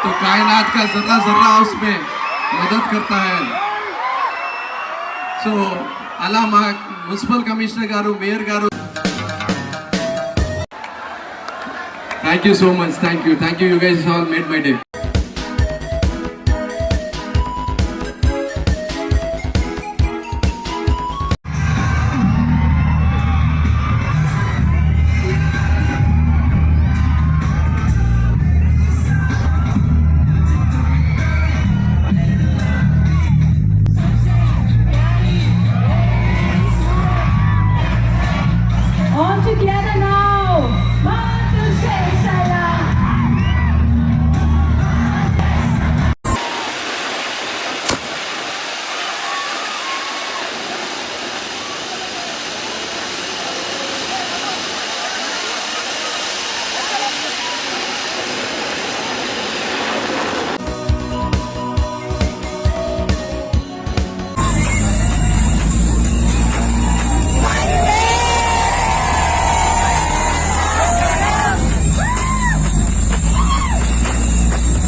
तो कायनात का जर्रा जर्रा उसमें मदद करता है. So అలా మా మున్సిపల్ కమిషనర్ గారు, మేయర్ గారు, thank you so much. Thank you. You guys all made my day.